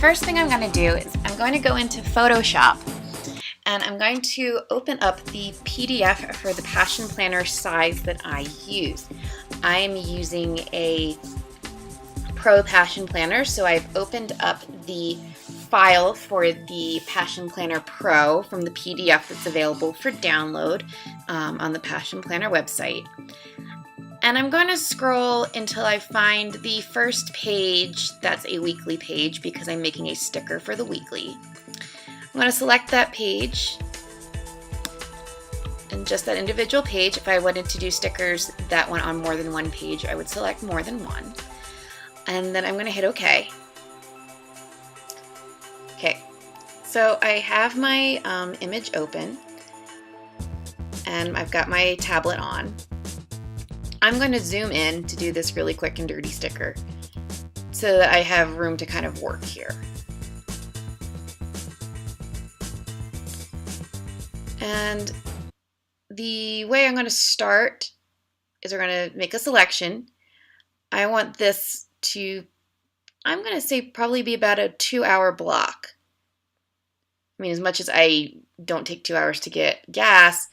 first thing I'm going to do is I'm going to go into Photoshop and I'm going to open up the PDF for the Passion Planner size that I use. I am using a Pro Passion Planner, so I've opened up the file for the Passion Planner Pro from the PDF that's available for download on the Passion Planner website. And I'm going to scroll until I find the first page that's a weekly page because I'm making a sticker for the weekly. I'm going to select that page and just that individual page. If I wanted to do stickers that went on more than one page, I would select more than one. And then I'm going to hit OK. Okay, so I have my image open and I've got my tablet on. I'm going to zoom in to do this really quick and dirty sticker so that I have room to kind of work here. And the way I'm going to start is we're going to make a selection. I want this to, I'm going to say probably be about a 2-hour block. I mean, as much as I don't take 2 hours to get gas,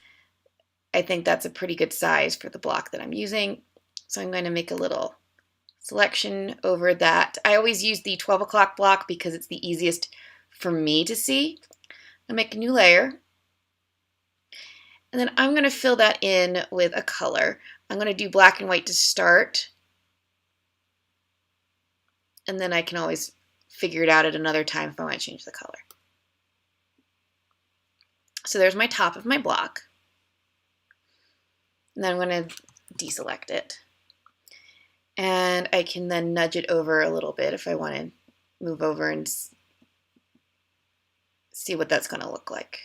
I think that's a pretty good size for the block that I'm using. So I'm going to make a little selection over that. I always use the 12 o'clock block because it's the easiest for me to see. I'll make a new layer. And then I'm going to fill that in with a color. I'm going to do black and white to start. And then I can always figure it out at another time if I want to change the color. So there's my top of my block. And then I'm going to deselect it. And I can then nudge it over a little bit if I want to move over and see what that's going to look like.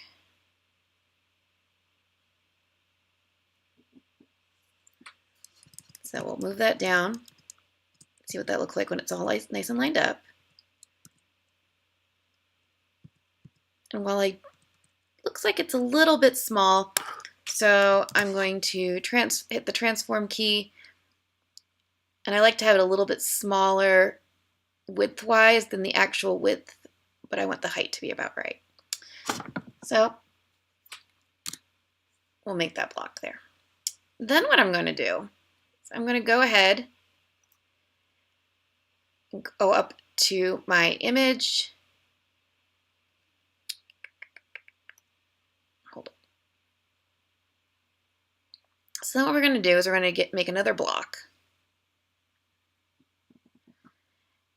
So we'll move that down, see what that looks like when it's all nice and lined up. And while looks like it's a little bit small, so I'm going to hit the transform key, and I like to have it a little bit smaller width-wise than the actual width, but I want the height to be about right. So we'll make that block there. Then what I'm going to do is I'm going to go ahead and go up to my image. So then what we're going to do is we're going to make another block.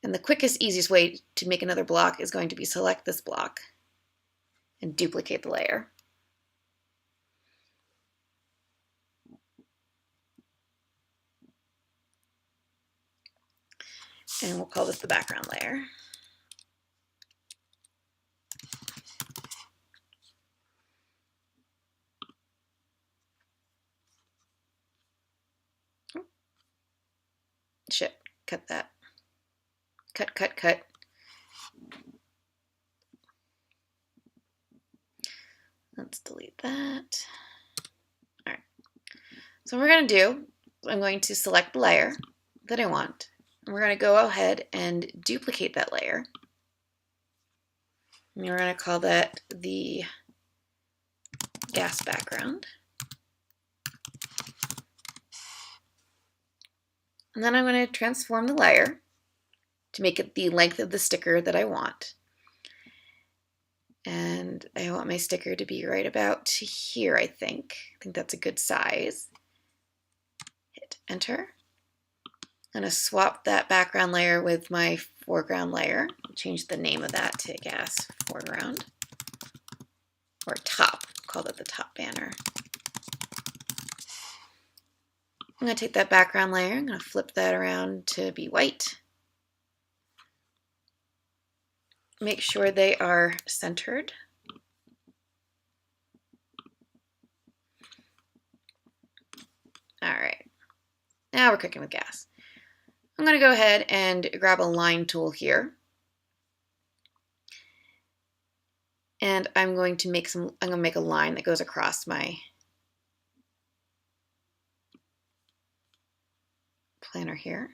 And the quickest, easiest way to make another block is going to be select this block and duplicate the layer. And we'll call this the background layer. Shit, cut that. Cut. Let's delete that. All right. So what we're going to do, I'm going to select the layer that I want. And we're going to go ahead and duplicate that layer. And we're going to call that the gas background. And then I'm going to transform the layer to make it the length of the sticker that I want. And I want my sticker to be right about here, I think. I think that's a good size. Hit enter. I'm going to swap that background layer with my foreground layer. Change the name of that to gas foreground. Or top. Call it the top banner. I'm going to take that background layer. I'm going to flip that around to be white. Make sure they are centered. All right, now we're cooking with gas. I'm going to go ahead and grab a line tool here. And I'm going to make a line that goes across my planner here.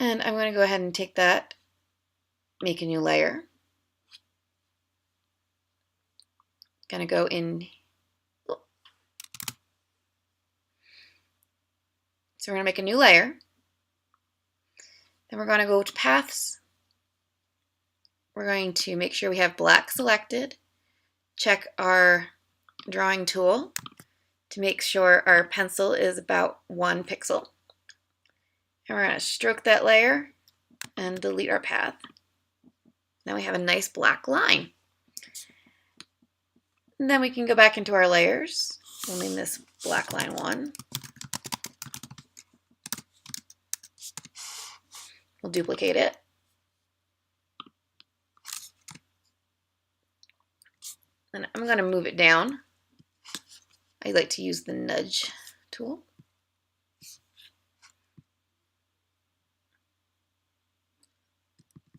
And I'm going to go ahead and take that make a new layer. Gonna go in. So we're gonna make a new layer. Then we're gonna go to paths. We're going to make sure we have black selected. Check our drawing tool to make sure our pencil is about 1 pixel. And we're going to stroke that layer and delete our path. Now we have a nice black line. And then we can go back into our layers. We'll name this black line 1. We'll duplicate it. And I'm going to move it down. I like to use the nudge tool.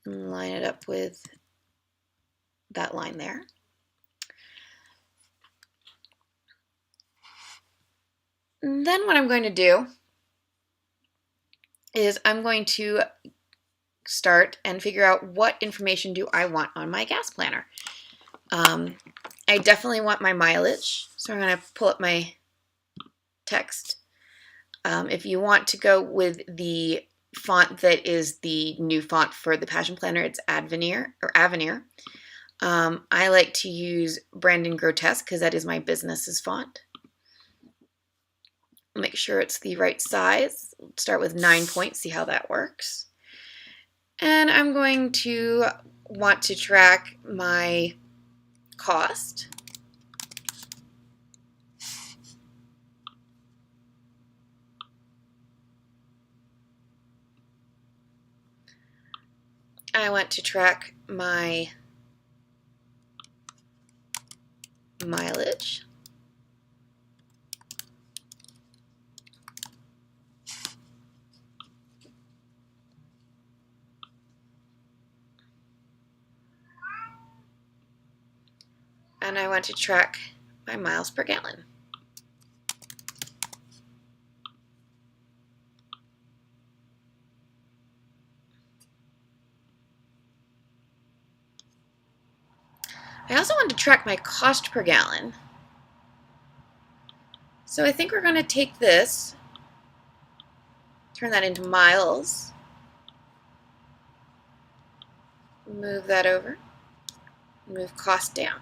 And line it up with that line there. And then what I'm going to do is I'm going to start and figure out what information do I want on my gas planner. I definitely want my mileage, so I'm going to pull up my text. If you want to go with the font that is the new font for the Passion Planner, it's Avenir. I like to use Brandon Grotesque because that is my business's font. Make sure it's the right size. Start with 9 points, see how that works. And I'm going to want to track my cost. I want to track my mileage. And I want to track my miles per gallon. I also want to track my cost per gallon. So I think we're going to take this, turn that into miles, move that over, move cost down.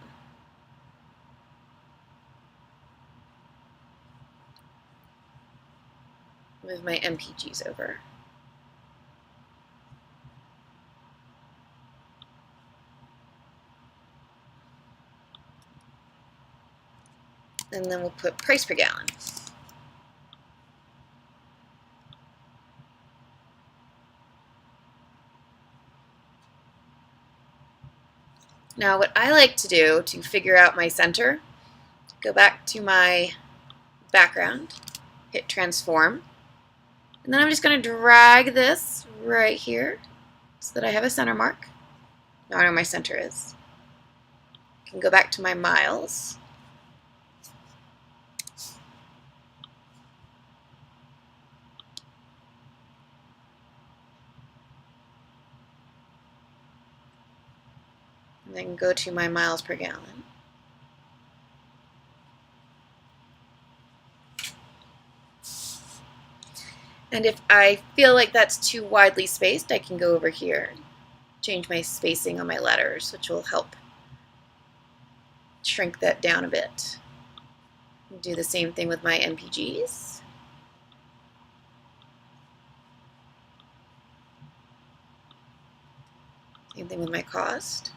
Move my MPGs over. And then we'll put price per gallon. Now what I like to do to figure out my center, go back to my background, hit transform, and then I'm just going to drag this right here so that I have a center mark. Now I know where my center is. I can go back to my miles. And then go to my miles per gallon. And if I feel like that's too widely spaced, I can go over here, change my spacing on my letters, which will help shrink that down a bit. Do the same thing with my MPGs. Same thing with my cost.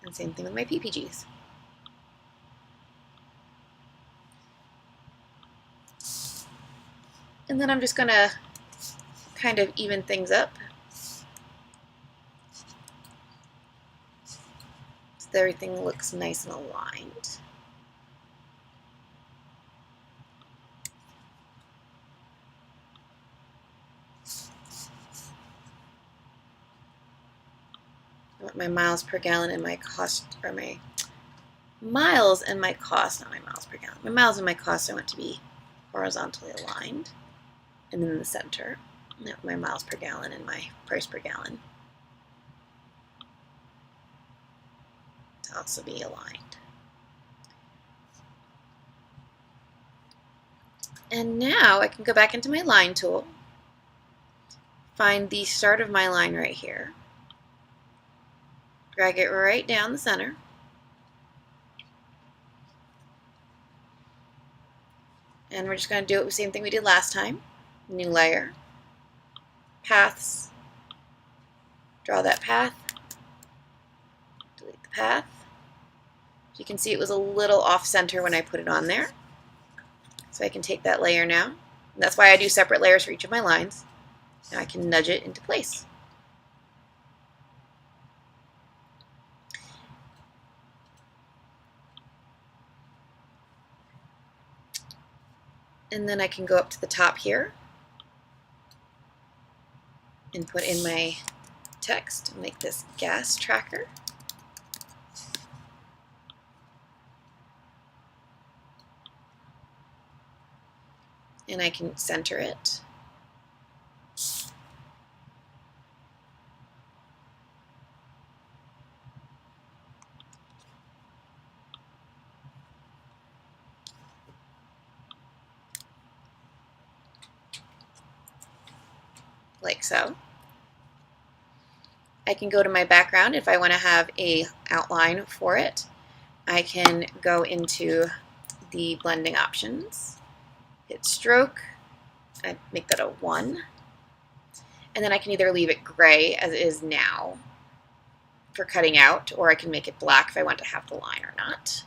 And same thing with my PPGs. And then I'm just going to kind of even things up so that everything looks nice and aligned. I want my miles per gallon and my cost, or my miles and my cost, not my miles per gallon. My miles and my cost I want to be horizontally aligned. And then in the center, my miles per gallon and my price per gallon to also be aligned. And now I can go back into my line tool, find the start of my line right here, drag it right down the center, and we're just going to do it the same thing we did last time. New layer, paths, draw that path, delete the path. So you can see it was a little off center when I put it on there. So I can take that layer now. And that's why I do separate layers for each of my lines. Now I can nudge it into place. And then I can go up to the top here and put in my text and make this gas tracker. And I can center it. Like so. I can go to my background if I want to have an outline for it. I can go into the blending options, hit stroke, I make that a 1, and then I can either leave it gray as it is now for cutting out, or I can make it black if I want to have the line or not.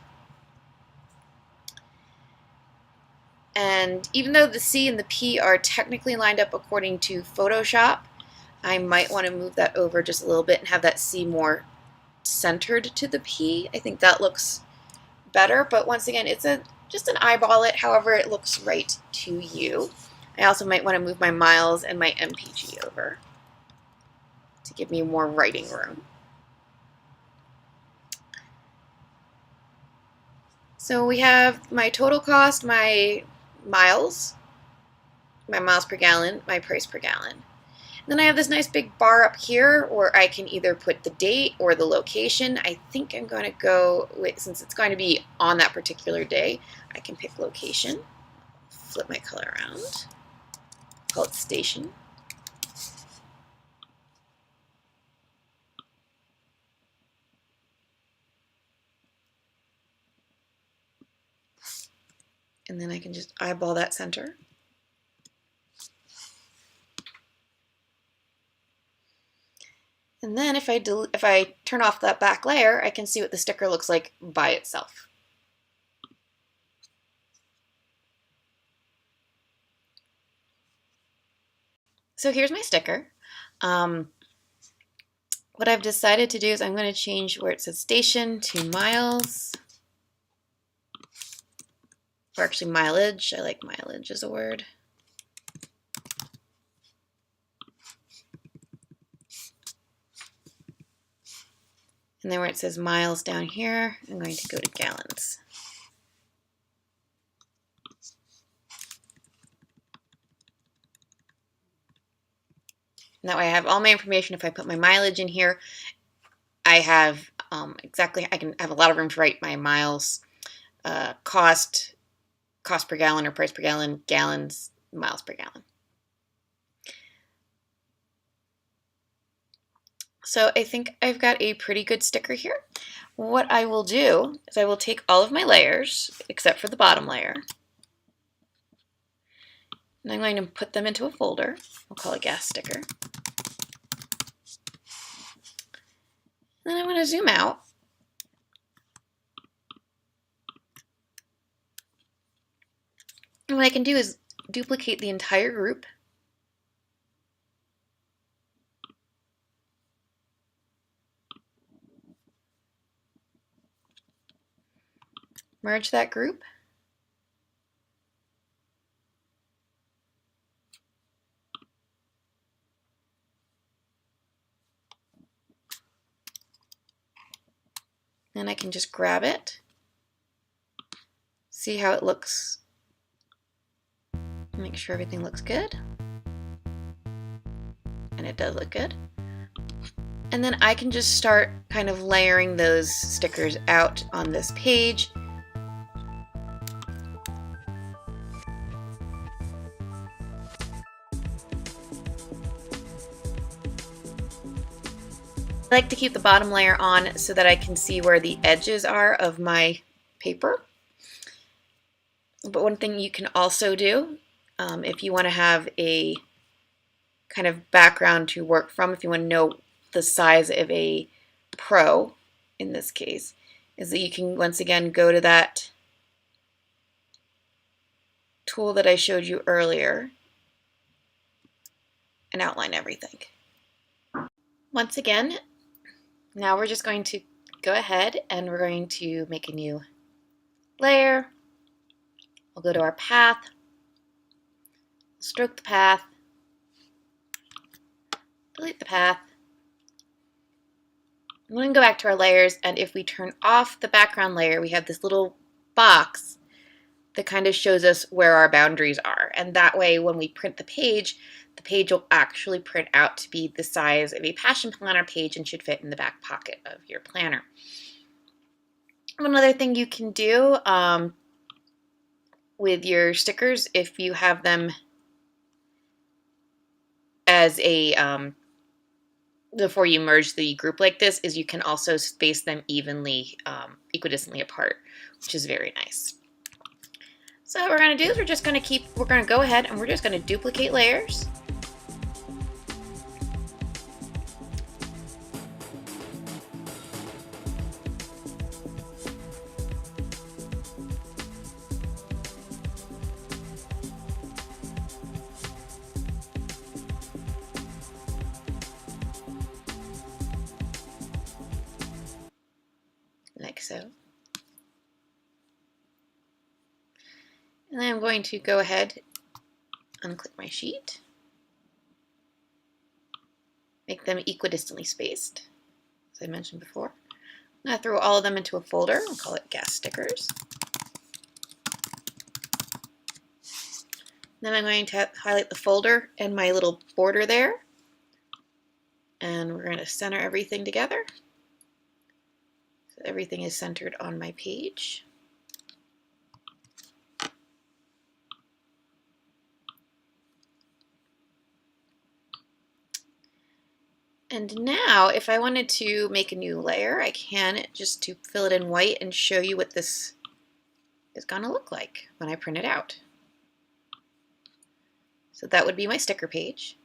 And even though the C and the P are technically lined up according to Photoshop, I might want to move that over just a little bit and have that C more centered to the P. I think that looks better, but once again, it's just an eyeball it however it looks right to you. I also might want to move my miles and my MPG over to give me more writing room. So we have my total cost, my miles per gallon, my price per gallon. And then I have this nice big bar up here where I can either put the date or the location. I think I'm going to go with, since it's going to be on that particular day, I can pick location, flip my color around, call it station. And then I can just eyeball that center. And then if I turn off that back layer, I can see what the sticker looks like by itself. So here's my sticker. What I've decided to do is I'm going to change where it says station to miles, or actually mileage. I like mileage as a word. And then where it says miles down here, I'm going to go to gallons. And that way I have all my information. If I put my mileage in here, I have exactly, I can have a lot of room to write my miles, cost per gallon or price per gallon, gallons, miles per gallon. So I think I've got a pretty good sticker here. What I will do is I will take all of my layers, except for the bottom layer, and I'm going to put them into a folder. We'll call it gas sticker. Then I'm going to zoom out. And what I can do is duplicate the entire group. Merge that group. Then I can just grab it. See how it looks Make sure everything looks good. And it does look good. And then I can just start kind of layering those stickers out on this page. I like to keep the bottom layer on so that I can see where the edges are of my paper. But one thing you can also do, if you want to have a kind of background to work from, if you want to know the size of a pro, in this case, is that you can once again go to that tool that I showed you earlier and outline everything. Once again, now we're just going to go ahead and we're going to make a new layer. We'll go to our path, stroke the path, delete the path. I'm going to go back to our layers, and if we turn off the background layer, we have this little box that kind of shows us where our boundaries are. And that way, when we print the page will actually print out to be the size of a Passion Planner page and should fit in the back pocket of your planner. One other thing you can do with your stickers, if you have them as a before you merge the group like this, is you can also space them evenly, equidistantly apart, which is very nice. So what we're going to do is we're going to go ahead and we're just going to duplicate layers. Like so. And then I'm going to go ahead, unclick my sheet, make them equidistantly spaced, as I mentioned before. I'm going to throw all of them into a folder. I'll call it Gas Stickers. Then I'm going to highlight the folder and my little border there. And we're going to center everything together. So everything is centered on my page. And now, if I wanted to make a new layer, I can, just to fill it in white and show you what this is going to look like when I print it out. So that would be my sticker page.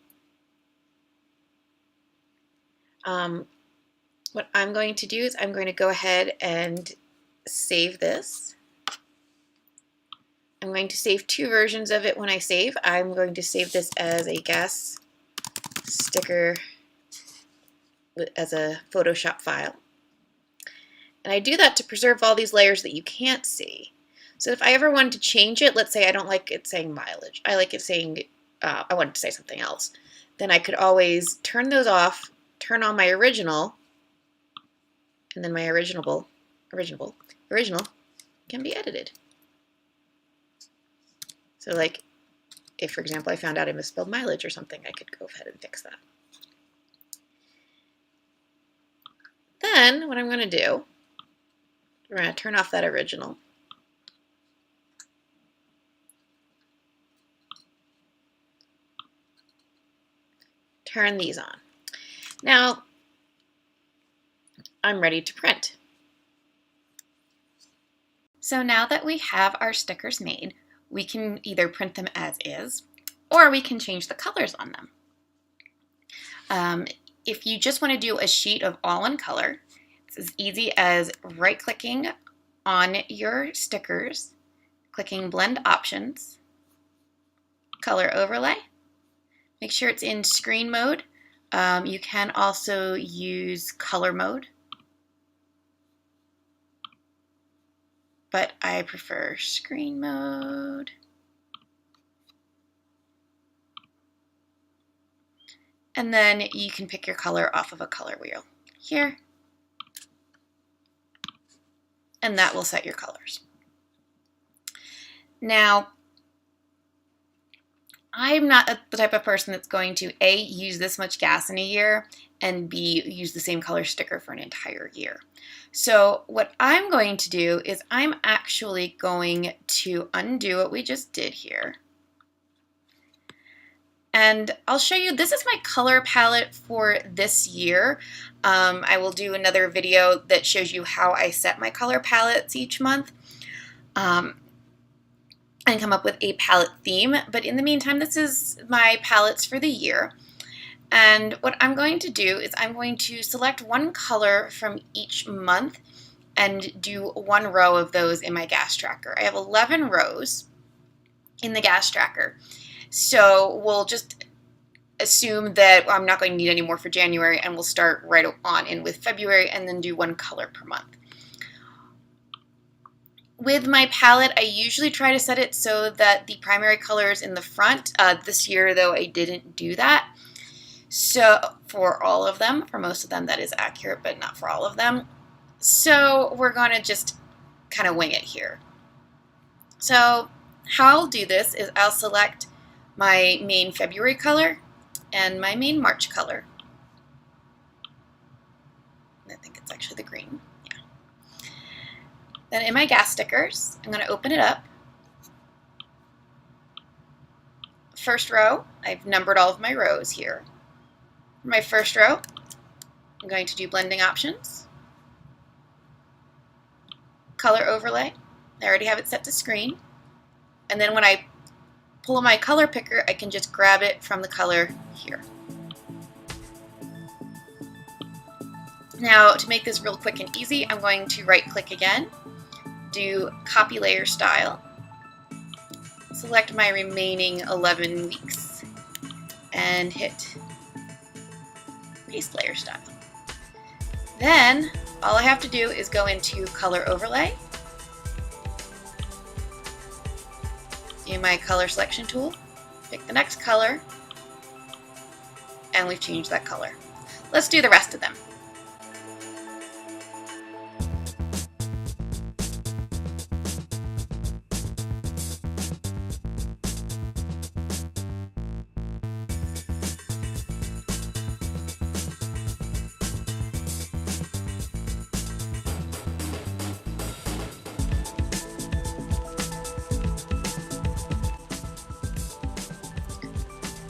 What I'm going to do is I'm going to go ahead and save this. I'm going to save two versions of it when I save. I'm going to save this as a gas sticker as a Photoshop file. And I do that to preserve all these layers that you can't see. So if I ever wanted to change it, let's say I don't like it saying mileage, I like it saying, I wanted to say something else, then I could always turn those off, turn on my original, and then my original can be edited. So like, if for example I found out I misspelled mileage or something, I could go ahead and fix that. Then what I'm going to do, we're going to turn off that original. Turn these on. Now I'm ready to print. So now that we have our stickers made, we can either print them as is, or we can change the colors on them. If you just want to do a sheet of all one color, it's as easy as right-clicking on your stickers, clicking Blend Options, Color Overlay. Make sure it's in screen mode. You can also use color mode, but I prefer screen mode. And then you can pick your color off of a color wheel here, and that will set your colors. Now, I'm not the type of person that's going to A, use this much gas in a year, and B, use the same color sticker for an entire year. So what I'm going to do is I'm actually going to undo what we just did here. And I'll show you, this is my color palette for this year. I will do another video that shows you how I set my color palettes each month. And come up with a palette theme. But in the meantime, this is my palettes for the year. And what I'm going to do is I'm going to select one color from each month and do one row of those in my gas tracker. I have 11 rows in the gas tracker. So we'll just assume that I'm not going to need any more for January, and we'll start right on in with February and then do one color per month. With my palette, I usually try to set it so that the primary color is in the front. This year, though, I didn't do that. So for all of them, for most of them, that is accurate, but not for all of them. So we're going to just kind of wing it here. So how I'll do this is I'll select my main February color and my main March color. I think it's actually the green. Then in my gas stickers, I'm going to open it up. First row, I've numbered all of my rows here. For my first row, I'm going to do blending options, color overlay. I already have it set to screen. And then when I pull my color picker, I can just grab it from the color here. Now, to make this real quick and easy, I'm going to right click again, do copy layer style, select my remaining 11 weeks, and hit paste layer style. Then all I have to do is go into color overlay, do my color selection tool, pick the next color, and we've changed that color. Let's do the rest of them.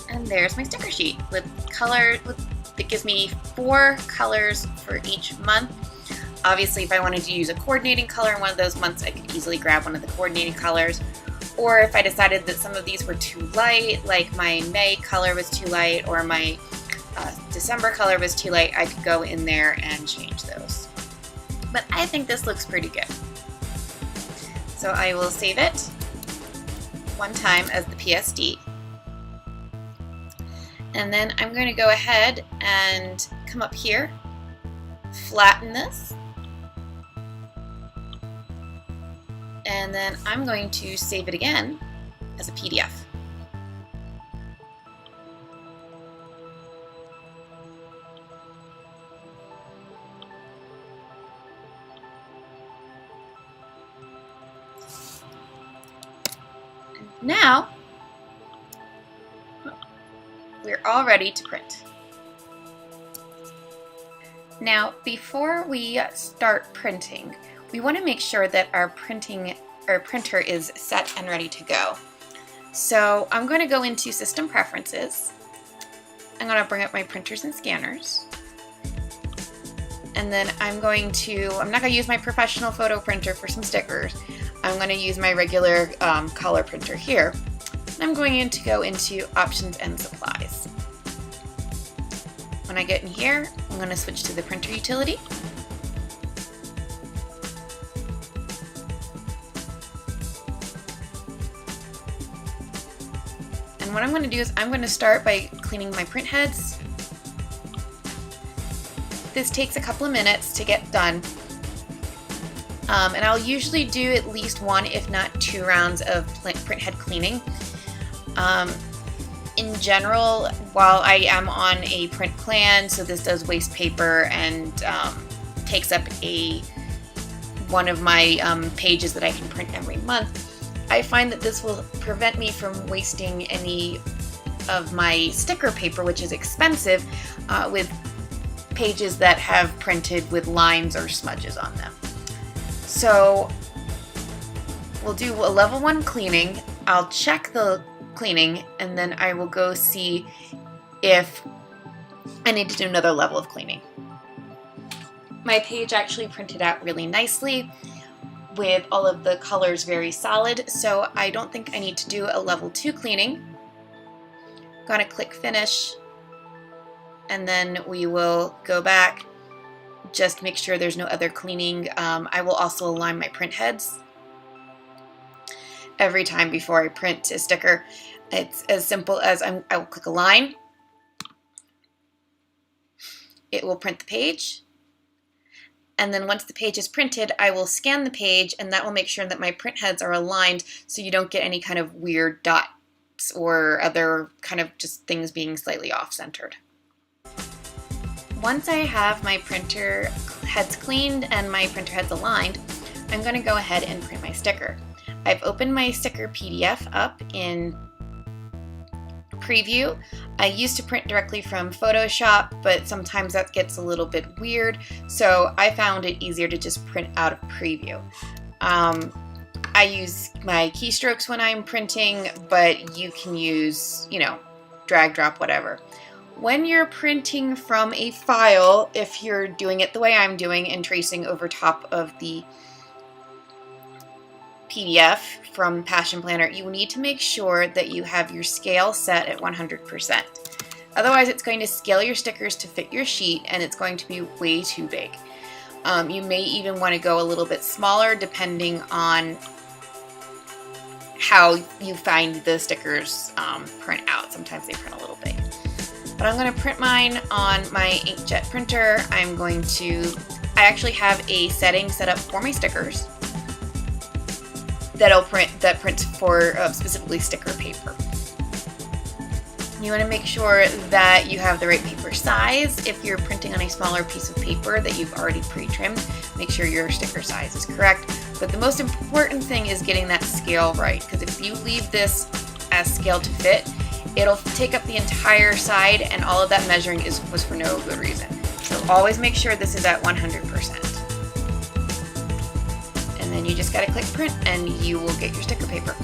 And there's my sticker sheet with color. It gives me 4 colors for each month. Obviously, if I wanted to use a coordinating color in one of those months, I could easily grab one of the coordinating colors. Or if I decided that some of these were too light, like my May color was too light, or my December color was too light, I could go in there and change those. But I think this looks pretty good. So I will save it one time as the PSD. And then I'm going to go ahead and come up here, flatten this, and then I'm going to save it again as a PDF. And now, we're all ready to print. Now, before we start printing, we want to make sure that our printer is set and ready to go. So I'm going to go into System Preferences. I'm going to bring up my printers and scanners. And then I'm not going to use my professional photo printer for some stickers. I'm going to use my regular color printer here. I'm going to go into Options and Supplies. When I get in here, I'm going to switch to the printer utility. And what I'm going to do is I'm going to start by cleaning my print heads. This takes a couple of minutes to get done. And I'll usually do at least 1, if not 2 rounds of print head cleaning. In general, while I am on a print plan, so this does waste paper and takes up one of my pages that I can print every month, I find that this will prevent me from wasting any of my sticker paper, which is expensive, with pages that have printed with lines or smudges on them. So we'll do a level 1 cleaning. I'll check the cleaning and then I will go see if I need to do another level of cleaning. My page actually printed out really nicely with all of the colors very solid, so I don't think I need to do a level 2 cleaning. I'm gonna click finish, and then we will go back, just make sure there's no other cleaning. I will also align my print heads every time before I print a sticker. It's as simple as I will click align. It will print the page. And then once the page is printed, I will scan the page, and that will make sure that my print heads are aligned so you don't get any kind of weird dots or other kind of just things being slightly off-centered. Once I have my printer heads cleaned and my printer heads aligned, I'm going to go ahead and print my sticker. I've opened my sticker PDF up in Preview. I used to print directly from Photoshop, but sometimes that gets a little bit weird, so I found it easier to just print out of Preview. I use my keystrokes when I'm printing, but you can use, drag, drop, whatever. When you're printing from a file, if you're doing it the way I'm doing and tracing over top of the PDF from Passion Planner, you need to make sure that you have your scale set at 100%. Otherwise, it's going to scale your stickers to fit your sheet, and it's going to be way too big. You may even want to go a little bit smaller depending on how you find the stickers print out. Sometimes they print a little big. But I'm going to print mine on my inkjet printer. I actually have a setting set up for my stickers that prints for specifically sticker paper. You want to make sure that you have the right paper size. If you're printing on a smaller piece of paper that you've already pre-trimmed, make sure your sticker size is correct. But the most important thing is getting that scale right, because if you leave this as scale to fit, it'll take up the entire side, and all of that measuring was for no good reason. So always make sure this is at 100%. And then you just gotta click print and you will get your sticker paper.